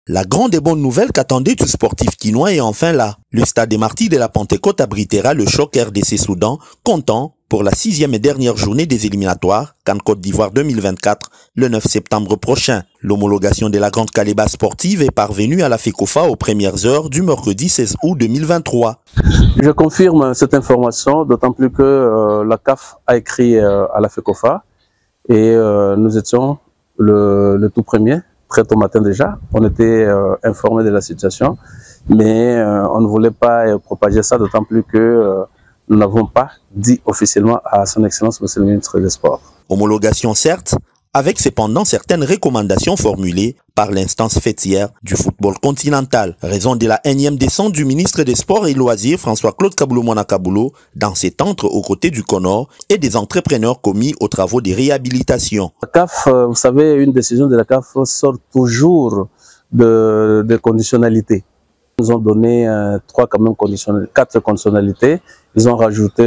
La grande et bonne nouvelle qu'attendait tout sportif quinois est enfin là. Le stade des Martyrs de la Pentecôte abritera le choc RDC Soudan, comptant pour la 6e et dernière journée des éliminatoires, CAN Côte d'Ivoire 2024, le 9 septembre prochain. L'homologation de la grande calebasse sportive est parvenue à la FECOFA aux premières heures du mercredi 16 août 2023. Je confirme cette information, d'autant plus que la CAF a écrit à la FECOFA et nous étions le tout premier, très tôt matin déjà. On était informés de la situation, mais on ne voulait pas propager ça, d'autant plus que nous n'avons pas dit officiellement à son Excellence Monsieur le Ministre des Sports. Homologation certes, avec cependant certaines recommandations formulées par l'instance fêtière du football continental. Raison de la énième descente du ministre des Sports et Loisirs François-Claude Kaboulou-Mwana-Kaboulou dans cet antre aux côtés du CONOR et des entrepreneurs commis aux travaux de réhabilitation. La CAF, vous savez, une décision de la CAF sort toujours de conditionnalités. Ils ont donné quatre conditionnalités. Ils ont rajouté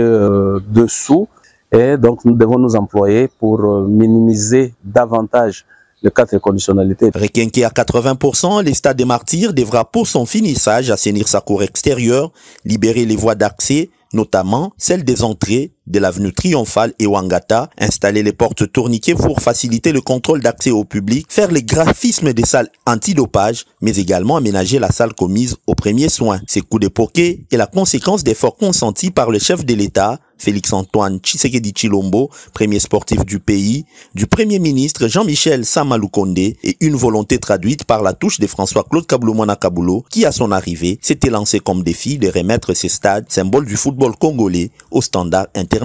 dessous. Et donc, nous devons nous employer pour minimiser davantage les quatre conditionnalités. Requinqué à 80%, le stade des Martyrs devra pour son finissage assainir sa cour extérieure, libérer les voies d'accès, notamment celles des entrées de l'avenue Triomphale et Wangata, installer les portes tourniquets pour faciliter le contrôle d'accès au public, faire les graphismes des salles antidopage, mais également aménager la salle commise aux premiers soins. Ces coups de poquet est la conséquence d'efforts consentis par le chef de l'État, Félix-Antoine Tshisekedi Tshilombo, premier sportif du pays, du premier ministre Jean-Michel Sama Lukonde et une volonté traduite par la touche de François-Claude Kaboulou-Mwana-Kaboulou qui, à son arrivée, s'était lancé comme défi de remettre ces stades, symboles du football congolais, aux standards internationaux.